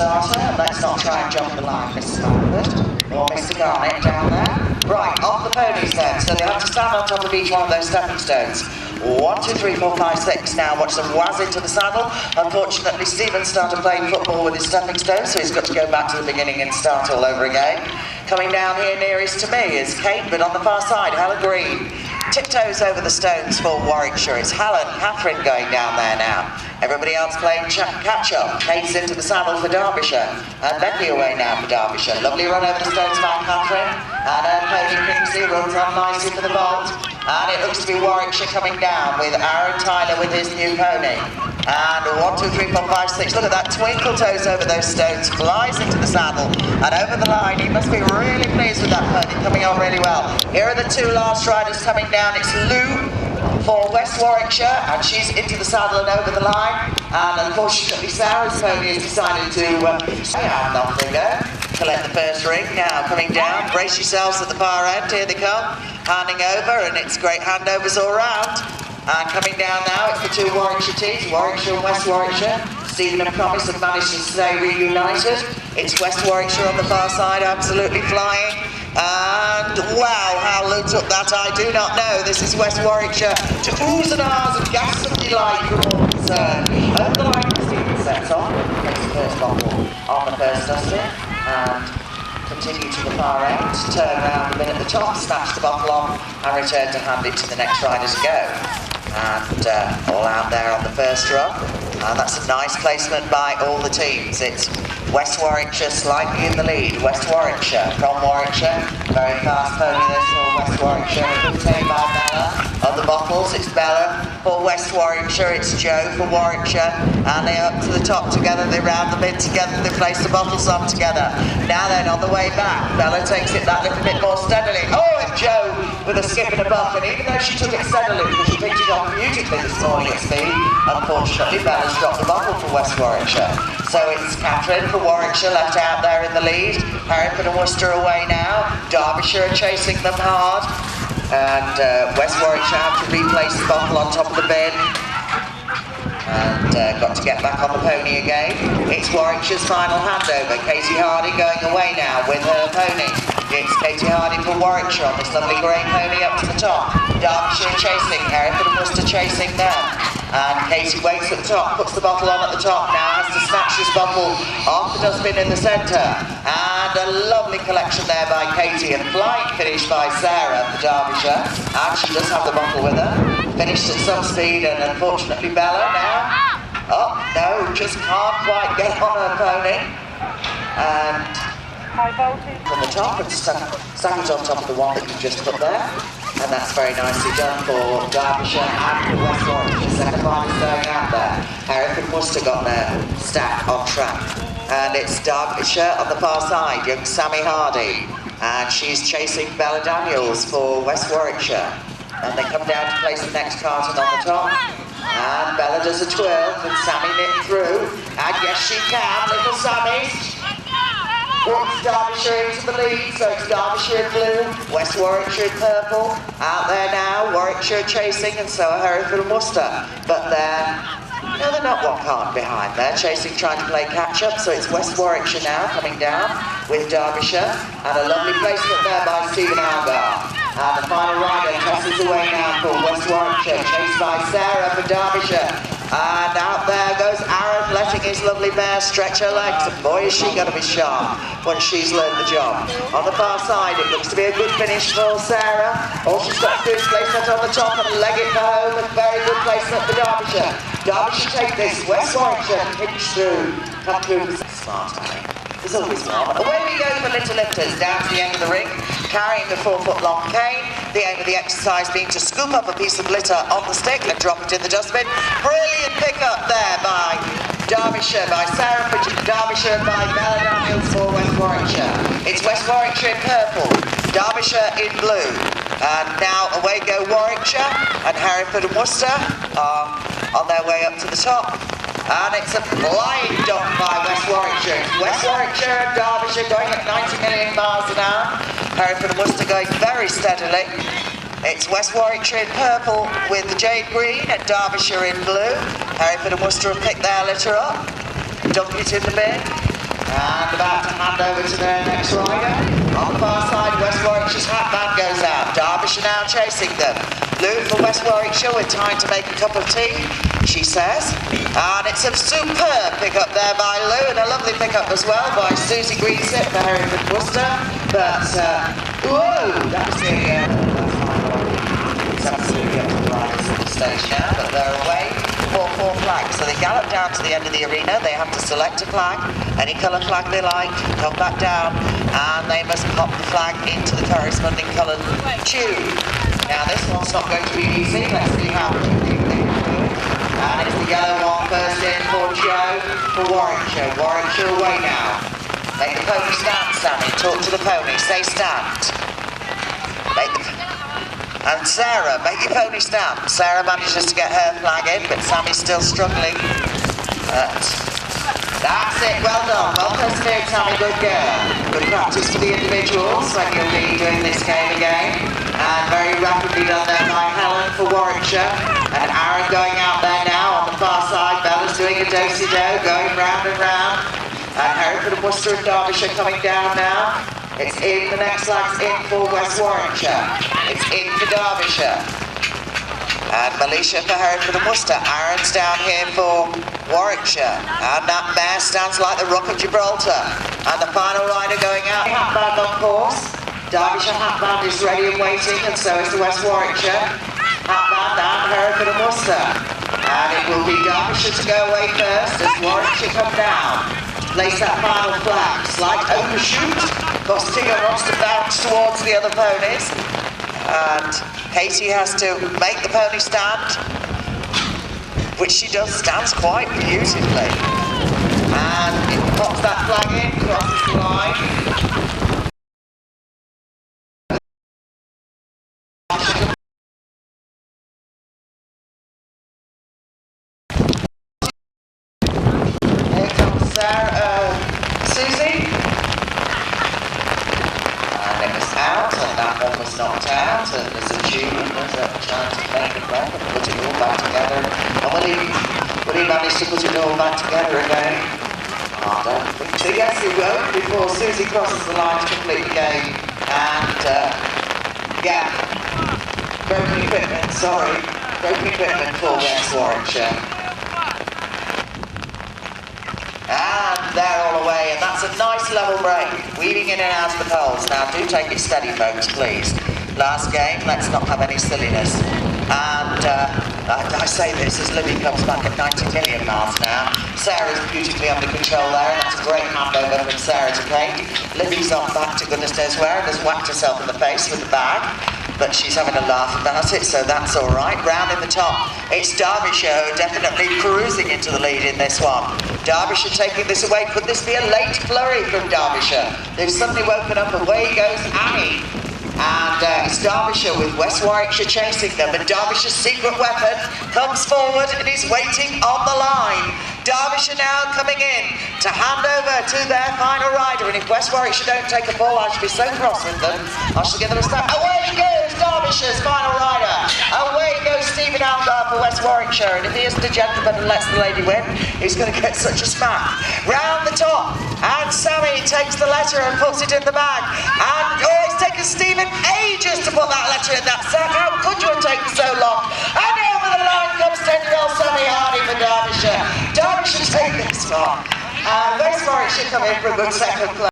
starter. And let's not try and jump the line, Mrs. Manford or Mr. Garnett down there. Right, off the ponies then. So they have to stand on top of each one of those stepping stones. 1, 2, 3, 4, 5, 6. Now watch them whiz into the saddle. Unfortunately, Stephen started playing football with his stepping stones, so he's got to go back to the beginning and start all over again. Coming down here nearest to me is Kate, but on the far side, Helen Green. Tiptoes over the stones for Warwickshire. It's Helen, Catherine going down there now. Everybody else playing catch-up. Kate's into the saddle for Derbyshire. And Becky away now for Derbyshire. Lovely run over the stones by Catherine. And pony Kingsley runs on nicely for the vault. And it looks to be Warwickshire coming down with Aaron Tyler with his new pony. And 1, 2, 3, 4, 5, 6. Look at that, twinkle toes over those stones, flies into the saddle and over the line. He must be really pleased with that pony, coming on really well. Here are the two last riders coming down. It's Lou for West Warwickshire, and she's into the saddle and over the line. And unfortunately, Sarah's pony has decided to stay out and off they go. Collect the first ring. Now coming down, brace yourselves at the far end. Here they come, handing over, and it's great handovers all round. And coming down now, it's the two Warwickshire teams, Warwickshire and West Warwickshire. Stephen and Promise have managed to stay reunited. It's West Warwickshire on the far side, absolutely flying. And wow, how Lou took that, I do not know. This is West Warwickshire to oohs and ahs and gasps of delight from all concerned. Over the line, Stephen sets off, takes the first bottle on the first dusting, and continue to the far end, turn around a bit at the top, snatch the bottle off, and return to hand it to the next rider to go. And all out there on the first run. And that's a nice placement by all the teams. It's West Warwickshire slightly in the lead. West Warwickshire from Warwickshire. Very fast pony this for West Warwickshire. Good take by Bella on the bottles. It's Bella for West Warwickshire. It's Joe for Warwickshire. And they're up to the top together. They round the mid together. They place the bottles on together. Now then, on the way back, Bella takes it that little bit more steadily. Oh, and Joe with a skip and a buff. And even though she took it steadily because she picked it up beautifully this morning at speed, unfortunately, Bella's dropped the bottle for West Warwickshire. So it's Catherine for Warwickshire left out there in the lead. Hereford and Worcester away now. Derbyshire are chasing them hard. And West Warwickshire have to replace the bottle on top of the bin. And got to get back on the pony again. It's Warwickshire's final handover. Katie Hardy going away now with her pony. It's Katie Hardy for Warwickshire on this lovely grey pony up to the top. Derbyshire chasing, Hereford and Worcester chasing them. And Katie waits at the top, puts the bottle on at the top, now has to snatch this bottle off the dustbin in the centre. And a lovely collection there by Katie, and flying finish by Sarah for Derbyshire. And she does have the bottle with her. Finished at some speed, and unfortunately Bella now. Oh, no, just can't quite get on her pony. And from the top, and stuck it on top of the one that you just put there. And that's very nicely done for Derbyshire and for West Warwickshire. Second line is going out there. Hereford and Worcester got their stack on track. And it's Derbyshire on the far side, young Sammy Hardy. And she's chasing Bella Daniels for West Warwickshire. And they come down to place the next carton on the top. And Bella does a twirl, and Sammy knit through. And yes, she can, little Sammy. It's Derbyshire into the lead, so it's Derbyshire in blue, West Warwickshire in purple. Out there now, Warwickshire chasing, and so are Hereford and Worcester. But they're not one card behind. They're chasing, trying to play catch-up, so it's West Warwickshire now coming down with Derbyshire. And a lovely placement there by Stephen Algar. And the final rider tosses away now for West Warwickshire, chased by Sarah for Derbyshire. And out there goes Aaron, letting his lovely mare stretch her legs. And boy, is she going to be sharp when she's learned the job. On the far side, it looks to be a good finish for Sarah. All she's got to do is place that on the top and leg it for home. A very good placement for Derbyshire. Derbyshire take this. West Warwickshire pinch through. Come through. Smart, Harry. There's always one. Away we go for Little Lifters, down to the end of the ring, carrying the 4-foot-long cane. The aim of the exercise being to scoop up a piece of litter on the stick and drop it in the dustbin. Brilliant pick-up there by Derbyshire, by Sarah for Derbyshire, and by Bella Daniels for West Warwickshire. It's West Warwickshire in purple, Derbyshire in blue. And now away go Warwickshire, and Hereford and Worcester are on their way up to the top. And it's a flying dot by West Warwickshire. It's West Warwickshire and Derbyshire going at 90 million miles an hour. Hereford and Worcester going very steadily. It's West Warwickshire in purple with the jade green and Derbyshire in blue. Hereford and Worcester have picked their litter up, dumped it in the bin. And about to hand over to their next rider. On the far side, West Warwickshire's hat band goes out. Derbyshire now chasing them. Lou for West Warwickshire with time to make a cup of tea, she says. And it's a superb pick-up there by Lou, and a lovely pick-up as well by Susie Greensip for Hereford Worcester. But, whoa, that's it's absolutely up to the riders at the stage now, but they're away for 4 flags. So they gallop down to the end of the arena. They have to select a flag, any colour flag they like, come back down, and they must pop the flag into the corresponding coloured tube. Now this one's not going to be easy. Let's see how they can do. And it's the yellow one first in for Joe for Warwickshire. Warwickshire away now. Make the pony stand, Sammy. Talk to the pony. Say stand. And Sarah, make your pony stand. Sarah manages to get her flag in, but Sammy's still struggling. That's it, well done. Well persevered, Sammy, good girl. Good practice for the individuals when you'll be doing this game again. And very rapidly done there by Helen for Warwickshire. And Aaron going out there now on the far side. Bella's doing a do-si-do, going round and round. And Hereford and Worcester and Derbyshire coming down now. It's in, the next flag's in for West Warwickshire. It's in for Derbyshire. And Militia for Hereford and Worcester. Aaron's down here for Warwickshire. And that mare stands like the Rock of Gibraltar. And the final rider going out. Hat band on course. Derbyshire hat band is ready and waiting, and so is the West Warwickshire hat band and Hereford and Worcester. And it will be Derbyshire to go away first as Warwickshire come down. Place that final flag. Slight overshoot. Costing a loss to bounce towards the other ponies. And Katie has to make the pony stand, which she does, stands quite beautifully. And it pops that flag in, crosses the line. Here comes Susie. And it was out, and that one was knocked out, and there's a tune, there's a chance to make it back and put it all back together. And will he manage to put it all back together again? I don't think so. Yes, he will, before Susie crosses the line to complete the game. And, yeah, broken equipment, sorry. Broken equipment for West Warwickshire. And they're all away, and that's a nice level break. Weaving in and out of the poles. Now, do take it steady, folks, please. Last game, let's not have any silliness. And I say this as Libby comes back at 90 million miles now. Sarah's beautifully under control there, and that's a great handover from Sarah to Kate. Libby's on back to goodness knows where and has whacked herself in the face with the bag. But she's having a laugh about it, so that's all right. Round in the top, it's Derbyshire who are definitely cruising into the lead in this one. Derbyshire taking this away. Could this be a late flurry from Derbyshire? They've suddenly woken up, away goes Annie. And it's Derbyshire with West Warwickshire chasing them. And Derbyshire's secret weapon comes forward and is waiting on the line. Derbyshire now coming in to hand over to their final rider. And if West Warwickshire don't take a ball, I shall be so cross with them. I shall give them a start. Away goes Derbyshire's final rider. Away goes Stephen Algar for West Warwickshire. And if he isn't a gentleman and lets the lady win, he's going to get such a smack. Round the top, and Sammy takes the letter and puts it in the bag. And it's taken Stephen ages to put that letter in that sack. How could you have taken so long? And over the line comes 10-year-old Sammy Hardy for Derbyshire. Derbyshire take this far. And West Warwickshire come in for a good second place.